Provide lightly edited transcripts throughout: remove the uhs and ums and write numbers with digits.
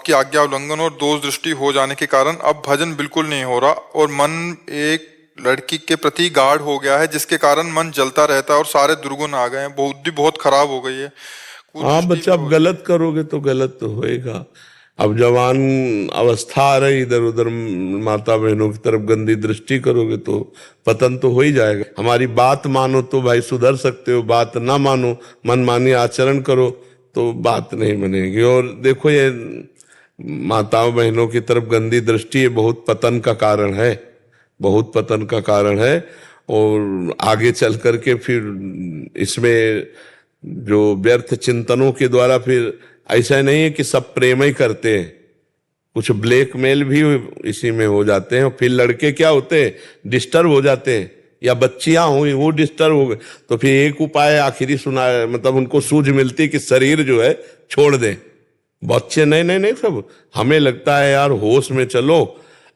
की आज्ञा उल्लंघन और दोष दृष्टि हो जाने के कारण अब भजन बिल्कुल नहीं हो रहा और मन एक लड़की के प्रति गाढ़ हो गया है, जिसके कारण मन जलता रहता है और सारे दुर्गुण आ गए हैं, बुद्धि बहुत खराब हो गई है, हाँ कुदृष्टि बच्चा, भी अब हो गलत करोगे तो गलत तो होएगा। अब जवान अवस्था आ रही, इधर उधर माता बहनों की तरफ गंदी दृष्टि करोगे तो पतन तो हो ही जाएगा। हमारी बात मानो तो भाई सुधर सकते हो, बात ना मानो, मनमानी आचरण करो तो बात नहीं बनेगी। और देखो, ये माताओं बहनों की तरफ गंदी दृष्टि ये बहुत पतन का कारण है, बहुत पतन का कारण है। और आगे चल करके फिर इसमें जो व्यर्थ चिंतनों के द्वारा फिर ऐसा नहीं है कि सब प्रेम ही करते हैं, कुछ ब्लैकमेल भी इसी में हो जाते हैं। फिर लड़के क्या होते हैं, डिस्टर्ब हो जाते हैं, या बच्चियां हुई वो डिस्टर्ब हो गए, तो फिर एक उपाय आखिरी सुना, मतलब उनको सूझ मिलती कि शरीर जो है छोड़ दें। बच्चे नहीं नहीं नहीं, सब हमें लगता है यार होश में चलो,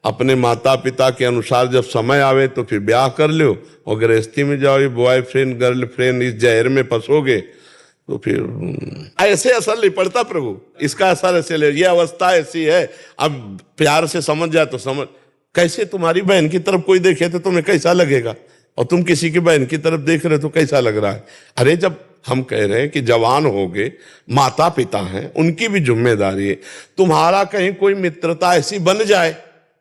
अपने माता पिता के अनुसार जब समय आवे तो फिर ब्याह कर लो, और गृहस्थी में जाओ, बॉयफ्रेंड गर्लफ्रेंड इस जहर में फंसोगे तो फिर ऐसे असर नहीं पड़ता प्रभु, इसका असर ऐसे ले, ये अवस्था ऐसी है। अब प्यार से समझ जाए तो समझ, कैसे तुम्हारी बहन की तरफ कोई देखे तो तुम्हें कैसा लगेगा, और तुम किसी की बहन की तरफ देख रहे हो तो कैसा लग रहा है। अरे जब हम कह रहे हैं कि जवान हो गए, माता पिता हैं, उनकी भी जिम्मेदारी है। तुम्हारा कहीं कोई मित्रता ऐसी बन जाए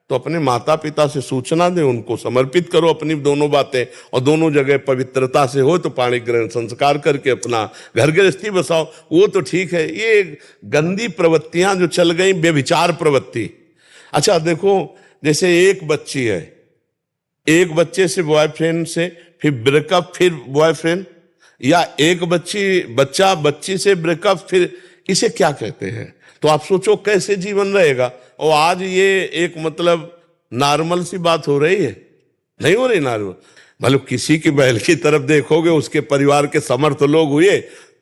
तो अपने माता पिता से सूचना दे, उनको समर्पित करो अपनी दोनों बातें, और दोनों जगह पवित्रता से हो तो पाणी ग्रहण संस्कार करके अपना घर गृहस्थी बसाओ, वो तो ठीक है। ये गंदी प्रवृत्तियां जो चल गई, बेविचार प्रवृत्ति। अच्छा देखो, जैसे एक बच्ची है, एक बच्चे से बॉयफ्रेंड से फिर ब्रेकअप, फिर बॉयफ्रेंड, या एक बच्ची से ब्रेकअप, फिर इसे क्या कहते हैं? तो आप सोचो कैसे जीवन रहेगा। और आज ये एक मतलब नॉर्मल सी बात हो रही है, नहीं हो रही नॉर्मल। मतलब किसी की बहन की तरफ देखोगे, उसके परिवार के समर्थ लोग हुए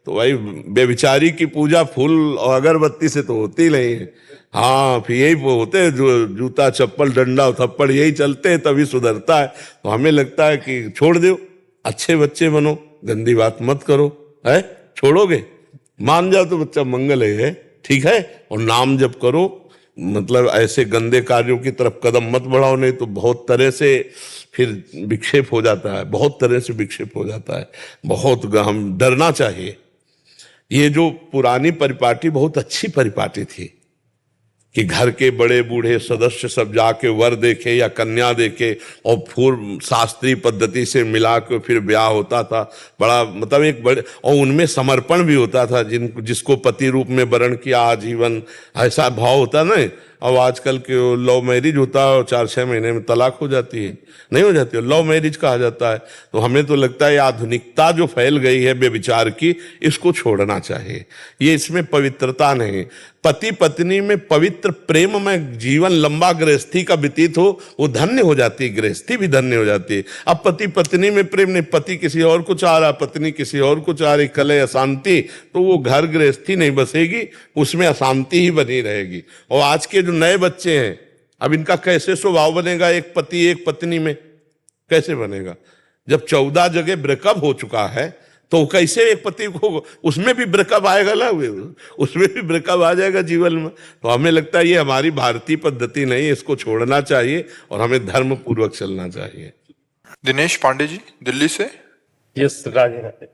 तो भाई बेविचारी की पूजा फूल और अगरबत्ती से तो होती नहीं है। हाँ, फिर यही होते हैं जो जूता चप्पल डंडा थप्पड़ यही चलते हैं, तभी सुधरता है। तो हमें लगता है कि छोड़ दो, अच्छे बच्चे बनो, गंदी बात मत करो, है छोड़ोगे, मान जाओ तो बच्चा मंगल है, ठीक है। और नाम जप करो, मतलब ऐसे गंदे कार्यों की तरफ कदम मत बढ़ाओ, नहीं तो बहुत तरह से फिर विक्षेप हो जाता है, बहुत तरह से विक्षेप हो जाता है। बहुत हम डरना चाहिए। ये जो पुरानी परिपाटी बहुत अच्छी परिपाटी थी कि घर के बड़े बूढ़े सदस्य सब जाके वर देखे या कन्या देखे, और पूर्व शास्त्रीय पद्धति से मिला के फिर ब्याह होता था। बड़ा मतलब एक बड़े, और उनमें समर्पण भी होता था, जिसको पति रूप में वरण किया आजीवन, ऐसा भाव होता ना। अब आजकल के लव मैरिज होता है और 4-6 महीने में तलाक हो जाती है, नहीं हो जाती है, लव मैरिज कहा जाता है। तो हमें तो लगता है आधुनिकता जो फैल गई है बेविचार की, इसको छोड़ना चाहिए। ये इसमें पवित्रता नहीं। पति पत्नी में पवित्र प्रेम में जीवन लंबा गृहस्थी का व्यतीत हो, वो धन्य हो जाती है, गृहस्थी भी धन्य हो जाती है। अब पति पत्नी में प्रेम नहीं, पति किसी और को चाह रहा, पत्नी किसी और को चाह रही, कलह अशांति, तो वो घर गृहस्थी नहीं बसेगी, उसमें अशांति ही बनी रहेगी। और आज के जो नए बच्चे हैं, अब इनका कैसे स्वभाव बनेगा एक पति एक पत्नी में, कैसे बनेगा? जब 14 जगह ब्रेकअप हो चुका है तो कैसे एक पति को, उसमें भी ब्रेकअप आएगा ना, उसमें भी ब्रेकअप आ जाएगा जीवन में। तो हमें लगता है ये हमारी भारतीय पद्धति नहीं है, इसको छोड़ना चाहिए और हमें धर्म पूर्वक चलना चाहिए। दिनेश पांडे जी दिल्ली से। यस, राधे राधे।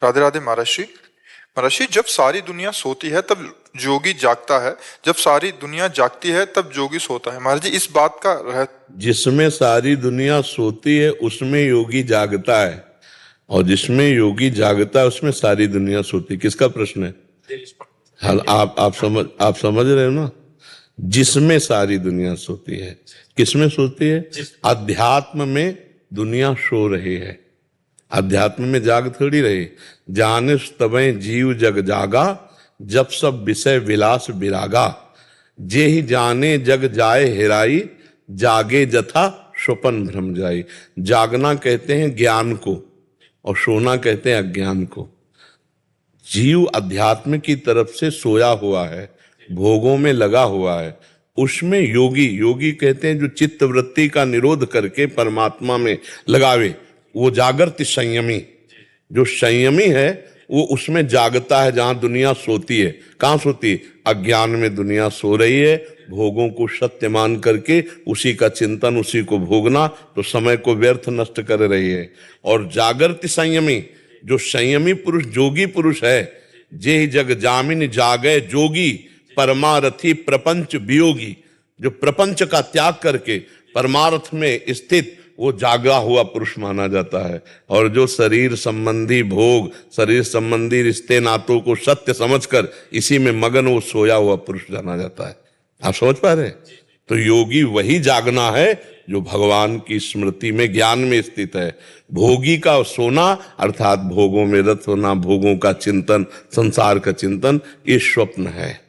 राधे राधे महाराज जी, जब सारी दुनिया सोती है तब जोगी जागता है, जब सारी दुनिया जागती है तब जोगी सोता है। महाराज जी, इस बात का जिसमें सारी दुनिया सोती है उसमें योगी जागता है, और जिसमें योगी जागता है उसमें सारी दुनिया सोती। किसका प्रश्न है? हाल आप समझ रहे हो ना? जिसमें सारी दुनिया सोती है, किसमें सोती है? अध्यात्म में दुनिया सो रही है, अध्यात्म में जाग थोड़ी रही। जानिस तबे जीव जग जागा, जब सब विषय विलास विरागा, जे ही जाने जग जाए हेराई, जागे जथा स्वपन भ्रम जाई। जागना कहते हैं ज्ञान को, और सोना कहते हैं अज्ञान को। जीव अध्यात्म की तरफ से सोया हुआ है, भोगों में लगा हुआ है, उसमें योगी कहते हैं जो चित्त वृत्ति का निरोध करके परमात्मा में लगावे, वो जागृत संयमी। जो संयमी है वो उसमें जागता है जहां दुनिया सोती है। कहां सोती है? अज्ञान में दुनिया सो रही है, भोगों को सत्य मान करके उसी का चिंतन, उसी को भोगना, तो समय को व्यर्थ नष्ट कर रही है। और जागृति संयमी, जो संयमी पुरुष, जोगी पुरुष है, जे जग जामिन जागे जोगी, परमारथी प्रपंच वियोगी, जो प्रपंच का त्याग करके परमार्थ में स्थित, वो जागा हुआ पुरुष माना जाता है। और जो शरीर संबंधी भोग, शरीर संबंधी रिश्ते नातों को सत्य समझकर इसी में मगन, वो सोया हुआ पुरुष जाना जाता है। आप समझ पा रहे हैं? तो योगी वही जागना है जो भगवान की स्मृति में, ज्ञान में स्थित है। भोगी का सोना अर्थात भोगों में रत होना, भोगों का चिंतन, संसार का चिंतन, ये स्वप्न है।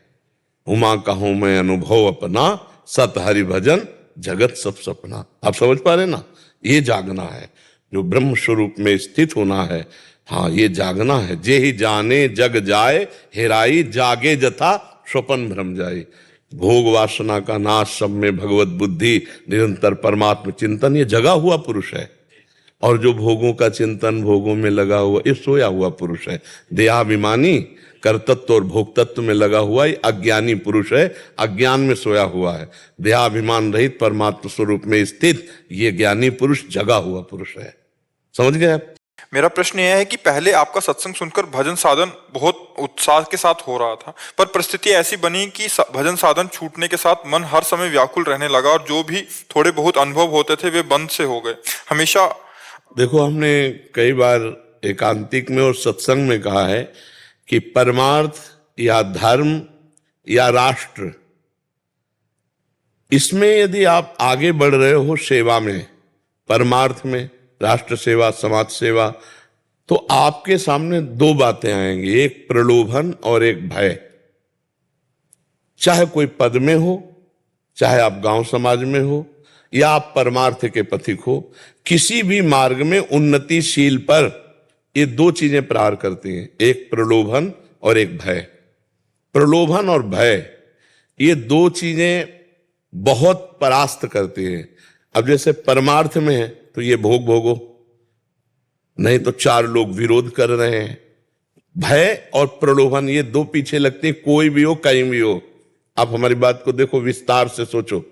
उमा कहूं मैं अनुभव अपना, सत हरि भजन जगत सब सपना। आप समझ पा रहे ना? ये जागना है, जो ब्रह्म स्वरूप में स्थित होना है। हाँ, ये जागना है। जे ही जाने जग जाए, हेराई जागे जथा स्वपन भ्रम जाए। भोग वासना का नाश, सब में भगवत बुद्धि, निरंतर परमात्म चिंतन, ये जगा हुआ पुरुष है। और जो भोगों का चिंतन, भोगों में लगा हुआ, ये सोया हुआ पुरुष है। देहाभिमानी, कर्तत्व और भोक्तत्व में लगा हुआ ये अज्ञानी पुरुष है, अज्ञान में सोया हुआ है। देहाभिमान रहित परमात्म स्वरूप में स्थित ये ज्ञानी पुरुष जगा हुआ पुरुष है। समझ गए आप? मेरा प्रश्न यह है कि पहले आपका सत्संग सुनकर भजन साधन बहुत उत्साह के साथ हो रहा था, पर परिस्थिति ऐसी बनी कि भजन साधन छूटने के साथ मन हर समय व्याकुल रहने लगा और जो भी थोड़े बहुत अनुभव होते थे वे बंद से हो गए। हमेशा देखो, हमने कई बार एकांतिक में और सत्संग में कहा है कि परमार्थ या धर्म या राष्ट्र, इसमें यदि आप आगे बढ़ रहे हो सेवा में, परमार्थ में, राष्ट्र सेवा, समाज सेवा, तो आपके सामने दो बातें आएंगी, एक प्रलोभन और एक भय। चाहे कोई पद में हो, चाहे आप गांव समाज में हो, या आप परमार्थ के पथिक हो, किसी भी मार्ग में उन्नतिशील पर ये दो चीजें प्रहार करती हैं, एक प्रलोभन और एक भय। प्रलोभन और भय, ये दो चीजें बहुत परास्त करती हैं। अब जैसे परमार्थ में है तो ये भोग भोगो, नहीं तो चार लोग विरोध कर रहे हैं। भय और प्रलोभन, ये दो पीछे लगते हैं, कोई भी हो, कहीं भी हो। आप हमारी बात को देखो, विस्तार से सोचो।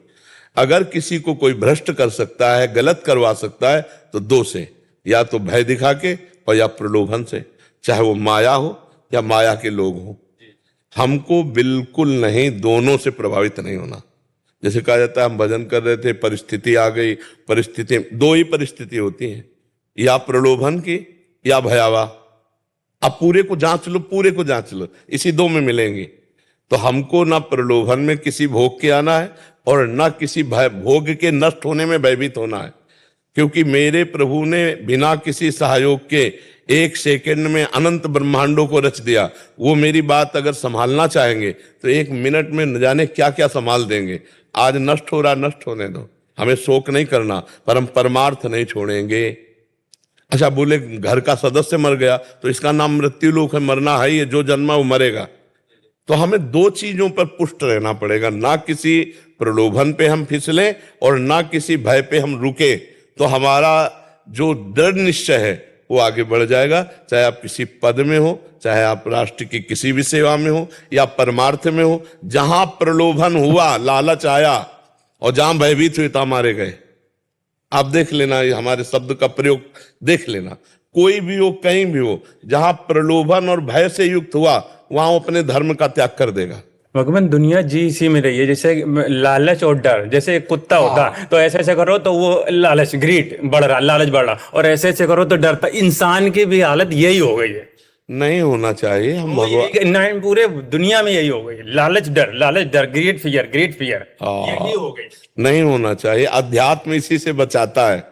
अगर किसी को कोई भ्रष्ट कर सकता है, गलत करवा सकता है, तो दो से, या तो भय दिखा के और या प्रलोभन से, चाहे वो माया हो या माया के लोग हो। हमको बिल्कुल नहीं, दोनों से प्रभावित नहीं होना। जैसे कहा जाता है हम भजन कर रहे थे, परिस्थिति आ गई, परिस्थिति, दो ही परिस्थिति होती हैं, या प्रलोभन की या भयावह। अब पूरे को जांच लो, पूरे को जांच लो, इसी दो में मिलेंगी। तो हमको ना प्रलोभन में किसी भोग के आना है और ना किसी भोग के नष्ट होने में भयभीत होना है। क्योंकि मेरे प्रभु ने बिना किसी सहयोग के एक सेकंड में अनंत ब्रह्मांडों को रच दिया। वो मेरी बात अगर संभालना चाहेंगे तो एक मिनट में न जाने क्या क्या संभाल देंगे। आज नष्ट हो रहा, नष्ट होने दो, हमें शोक नहीं करना, पर हम परमार्थ नहीं छोड़ेंगे। अच्छा, बोले घर का सदस्य मर गया तो इसका नाम मृत्यु लोक है, मरना है, ये जो जन्मा वो मरेगा। तो हमें दो चीजों पर पुष्ट रहना पड़ेगा, ना किसी प्रलोभन पे हम फिसले और ना किसी भय पे हम रुके। तो हमारा जो दृढ़ निश्चय है वो आगे बढ़ जाएगा। चाहे आप किसी पद में हो, चाहे आप राष्ट्र की किसी भी सेवा में हो या परमार्थ में हो, जहां प्रलोभन हुआ, लालच आया और जहां भयभीत हुए, तहां मारे गए। आप देख लेना, ये हमारे शब्द का प्रयोग देख लेना, कोई भी हो, कहीं भी हो, जहां प्रलोभन और भय से युक्त हुआ, वहां वो अपने धर्म का त्याग कर देगा। भगवान, दुनिया जी इसी में रही है, जैसे लालच और डर। जैसे एक कुत्ता होता तो ऐसे ऐसे करो तो वो लालच, ग्रीड बढ़ रहा, लालच बढ़ रहा, और ऐसे ऐसे करो तो डरता। इंसान की भी हालत यही हो गई है। नहीं होना चाहिए। हम भगवान, पूरे दुनिया में यही हो गई, लालच डर, ग्रेट फियर, यही हो गई। नहीं होना चाहिए। अध्यात्म इसी से बचाता है,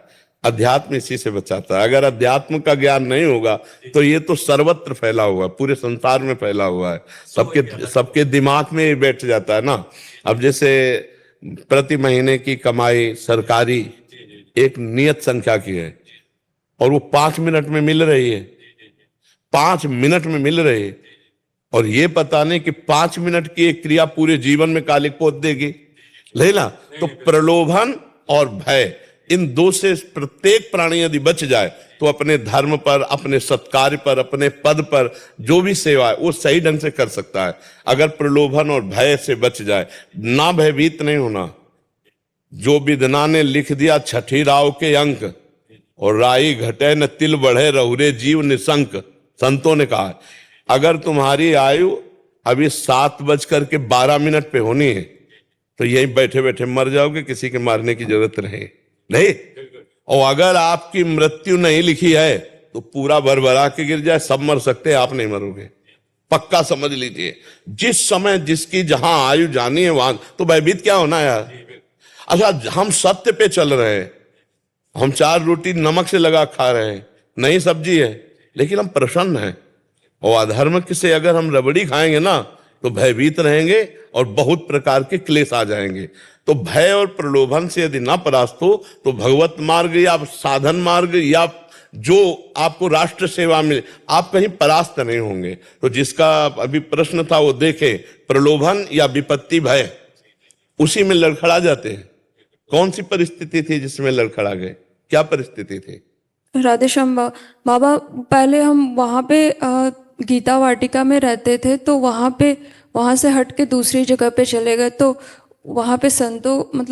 अध्यात्म इसी से बचाता है। अगर अध्यात्म का ज्ञान नहीं होगा तो ये तो सर्वत्र फैला हुआ है, पूरे संसार में फैला हुआ है, सबके दिमाग में ये बैठ जाता है ना। अब जैसे प्रति महीने की कमाई सरकारी एक नियत संख्या की है और वो 5 मिनट में मिल रही है, 5 मिनट में मिल रही है, और ये पता नहीं कि 5 मिनट की एक क्रिया पूरे जीवन में कालिक पोत देगी, लेना। तो प्रलोभन और भय, इन दो से प्रत्येक प्राणी यदि बच जाए तो अपने धर्म पर, अपने सत्कार्य पर, अपने पद पर जो भी सेवा है वो सही ढंग से कर सकता है। अगर प्रलोभन और भय से बच जाए, ना भयभीत नहीं होना। जो विदना ने लिख दिया छठी राव के अंक, और राई घटे न तिल बढ़े रहुरे जीव निशंक। संतों ने कहा अगर तुम्हारी आयु अभी 7:12 पे होनी है तो यहीं बैठे बैठे मर जाओगे, किसी के मारने की जरूरत नहीं। और अगर आपकी मृत्यु नहीं लिखी है तो पूरा भरभरा के गिर जाए, सब मर सकते हैं, आप नहीं मरोगे, पक्का समझ लीजिए। जिस समय जिसकी जहां आयु जानी है वहां तो भयभीत क्या होना यार। अच्छा, हम सत्य पे चल रहे हैं, हम 4 रोटी नमक से लगा खा रहे हैं, नई सब्जी है, लेकिन हम प्रसन्न हैं। और अधर्म से अगर हम रबड़ी खाएंगे ना तो भयभीत रहेंगे और बहुत प्रकार के क्लेश आ जाएंगे। तो भय और प्रलोभन से यदि ना परास्त हो तो भगवत मार्ग या साधन मार्ग या जो आपको राष्ट्र सेवा में, आप कहीं परास्त नहीं होंगे। तो जिसका अभी प्रश्न था वो देखे, प्रलोभन या विपत्ति भय, उसी में लड़खड़ा जाते हैं। कौन सी परिस्थिति थी जिसमें लड़खड़ा गए, क्या परिस्थिति थी? राधे श्याम बाबा, पहले हम वहाँ पे गीता वाटिका में रहते थे, तो वहाँ से हट के दूसरी जगह पे चले गए, तो वहाँ पे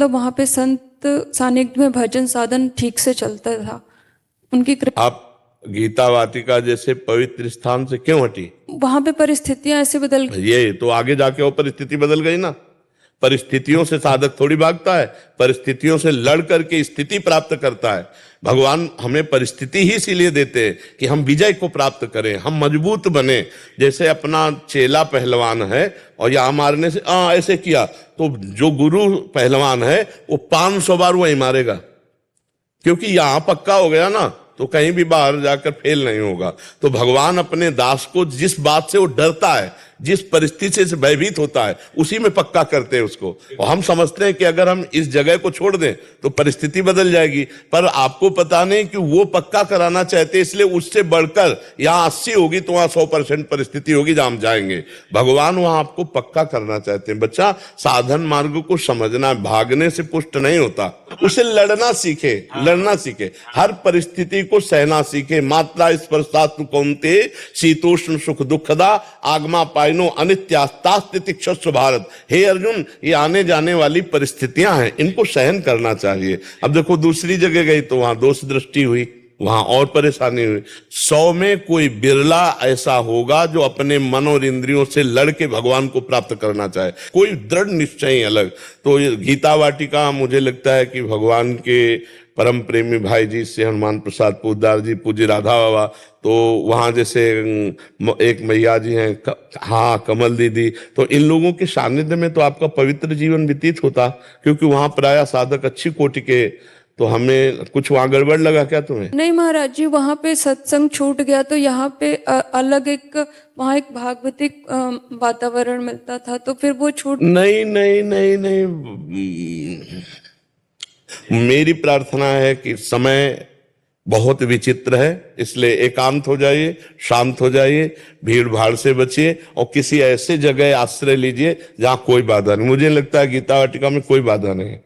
वहाँ पे संत सानिध्य में भजन साधन ठीक से चलता था, उनकी कृपा। आप गीता वाटिका जैसे पवित्र स्थान से क्यों हटी? वहाँ पे परिस्थितियां ऐसे बदल गई। ये तो आगे जाके वो परिस्थिति बदल गई ना। परिस्थितियों से साधक थोड़ी भागता है, परिस्थितियों से लड़ करके स्थिति प्राप्त करता है। भगवान हमें परिस्थिति ही इसीलिए देते हैं कि हम विजय को प्राप्त करें, हम मजबूत बने। जैसे अपना चेला पहलवान है और यहाँ मारने से ऐसे किया तो जो गुरु पहलवान है वो 500 बार वही मारेगा, क्योंकि यहां पक्का हो गया ना, तो कहीं भी बाहर जाकर फेल नहीं होगा। तो भगवान अपने दास को जिस बात से वो डरता है, जिस परिस्थिति से भयभीत होता है, उसी में पक्का करते हैं उसको। और हम समझते हैं कि अगर हम इस जगह को छोड़ दें तो परिस्थिति बदल जाएगी, पर आपको पता नहीं कि वो पक्का कराना चाहते, इसलिए उससे बढ़कर यहाँ 80 होगी तो वहां 100% परिस्थिति होगी जहां हम जाएंगे। भगवान वहां आपको पक्का करना चाहते हैं। बच्चा साधन मार्ग को समझना, भागने से पुष्ट नहीं होता, उसे लड़ना सीखे, लड़ना सीखे, हर परिस्थिति को सहना सीखे। मात्रा स्पर्शास्तु कौन्ते शीतोष्ण सुख दुखदा आगमा पाइनो अनित्यास्तास्तितिक्षस्व भारत। हे अर्जुन, ये आने जाने वाली परिस्थितियां हैं, इनको सहन करना चाहिए। अब देखो दूसरी जगह गई तो वहां दोष दृष्टि हुई, वहां और परेशानी हुई। 100 में कोई बिरला ऐसा होगा जो अपने मन और इंद्रियों से लड़के भगवान को प्राप्त करना चाहे, कोई दृढ़ निश्चय अलग। तो गीता वाटिका मुझे लगता है कि भगवान के परम प्रेमी भाई जी से हनुमान प्रसाद पोद्दार जी, पूज्य राधा बाबा, तो वहां जैसे एक मैया जी हैं, हाँ कमल दीदी, तो इन लोगों के सानिध्य में तो आपका पवित्र जीवन व्यतीत होता, क्योंकि वहां प्राय साधक अच्छी कोटि के। तो हमें कुछ वहां गड़बड़ लगा क्या तुम्हें? नहीं महाराज जी, वहाँ पे सत्संग छूट गया तो यहाँ पे अलग वहाँ एक भागवतिक वातावरण मिलता था, तो फिर वो छूट। नहीं नहीं नहीं नहीं, मेरी प्रार्थना है कि समय बहुत विचित्र है, इसलिए एकांत हो जाइए, शांत हो जाइए, भीड़ भाड़ से बचिए और किसी ऐसे जगह आश्रय लीजिए जहां कोई बाधा नहीं। मुझे लगता है गीता वाटिका में कोई बाधा नहीं,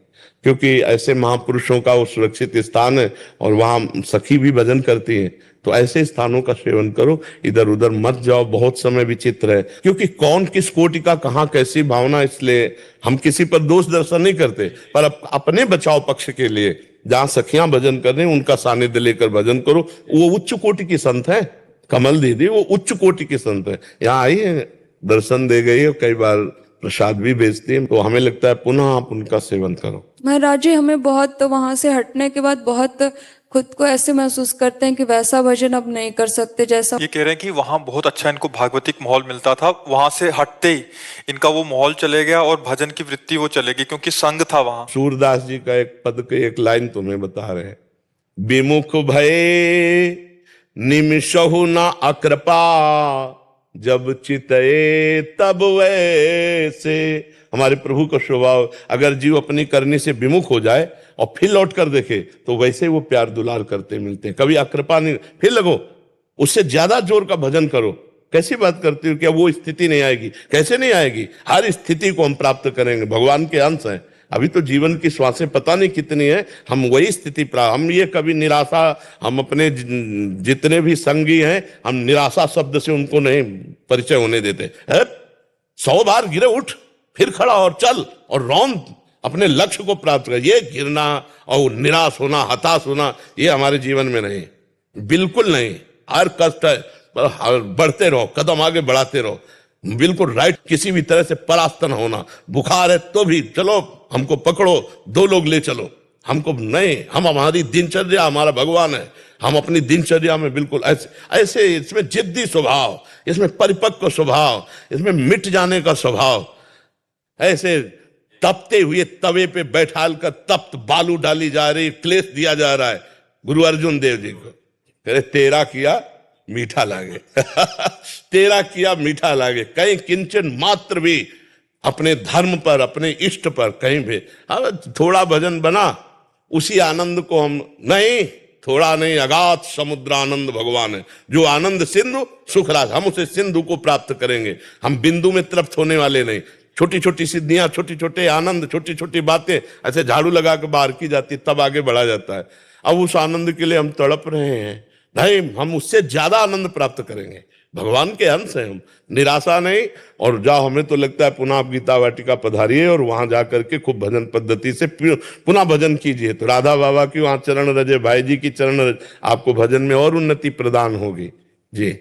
क्योंकि ऐसे महापुरुषों का वो सुरक्षित स्थान है और वहां सखी भी भजन करती है। तो ऐसे स्थानों का सेवन करो, इधर उधर मत जाओ। बहुत समय विचित्र है, क्योंकि कौन किस कोटि का कहां कैसी भावना, इसलिए हम किसी पर दोष दर्शन नहीं करते, पर अपने बचाव पक्ष के लिए जहां सखियां भजन कर रही हैं उनका सानिध्य लेकर भजन करो। वो उच्च कोटि की संत है, कमल दीदी वो उच्च कोटि की संत है, यहाँ आई है, दर्शन दे गई है, कई बार प्रसाद भी भेजती है। तो हमें लगता है पुनः आप उनका सेवन करो। महाराज जी, हमें बहुत वहां से हटने के बाद बहुत खुद को ऐसे महसूस करते हैं कि वैसा भजन अब नहीं कर सकते जैसा। ये कह रहे हैं कि वहां बहुत अच्छा इनको भागवतिक माहौल मिलता था, वहां से हटते ही इनका वो माहौल चले गया और भजन की वृत्ति वो चलेगी, क्योंकि संग था वहां। सूरदास जी का एक पद के एक लाइन तुम्हें बता रहे हैं, विमुख भय निमिषहु न अकृपा जब चितए तब वैसे। हमारे प्रभु का स्वभाव, अगर जीव अपनी करनी से विमुख हो जाए और फिर लौट कर देखे तो वैसे वो प्यार दुलार करते मिलते हैं, कभी अकृपा नहीं। फिर लगो उससे ज्यादा जोर का भजन करो। कैसी बात करती हो, क्या वो स्थिति नहीं आएगी? कैसे नहीं आएगी? हर स्थिति को हम प्राप्त करेंगे, भगवान के अंश हैं। अभी तो जीवन की श्वासें पता नहीं कितनी है, हम वही स्थिति प्राप्त, हम ये कभी निराशा, हम अपने जितने भी संगी हैं, हम निराशा शब्द से उनको नहीं परिचय होने देते। 100 बार गिरे उठ, फिर खड़ा और चल और रौंद, अपने लक्ष्य को प्राप्त कर। ये गिरना और निराश होना, हताश होना, ये हमारे जीवन में नहीं, बिल्कुल नहीं। हर कष्ट है, बढ़ते रहो, कदम आगे बढ़ाते रहो, बिल्कुल राइट। किसी भी तरह से परास्त न होना। बुखार है तो भी चलो, हमको पकड़ो, 2 लोग ले चलो, हमको नहीं, हम हमारी दिनचर्या, हमारा भगवान है, हम अपनी दिनचर्या में बिल्कुल ऐसे इसमें जिद्दी स्वभाव, इसमें परिपक्व स्वभाव, इसमें मिट जाने का स्वभाव, ऐसे तपते हुए तवे पे बैठाल कर तप्त बालू डाली जा रही, क्लेश दिया जा रहा है गुरु अर्जुन देव जी को। कहे तेरा किया मीठा लागे तेरा किया मीठा लागे। कहीं किंचन मात्र भी अपने धर्म पर, अपने इष्ट पर कहीं भी थोड़ा भजन बना, उसी आनंद को हम नहीं, थोड़ा नहीं, अगाध समुद्र आनंद भगवान है, जो आनंद सिंधु सुख राज, हम उसे सिंधु को प्राप्त करेंगे। हम बिंदु में तृप्त होने वाले नहीं। छोटी छोटी सिद्धियां, छोटी छोटे आनंद, छोटी छोटी बातें ऐसे झाड़ू लगा के बाहर की जाती, तब आगे बढ़ा जाता है। अब उस आनंद के लिए हम तड़प रहे हैं, नहीं, हम उससे ज्यादा आनंद प्राप्त करेंगे। भगवान के अंश हैं हम, निराशा नहीं। और जाओ, हमें तो लगता है पुनः आप गीता वाटिका पधारिए और वहां जाकर के खूब भजन पद्धति से पुनः भजन कीजिए, तो राधा बाबा की वहां चरण रजे, भाई जी की चरण रज, आपको भजन में और उन्नति प्रदान होगी जी।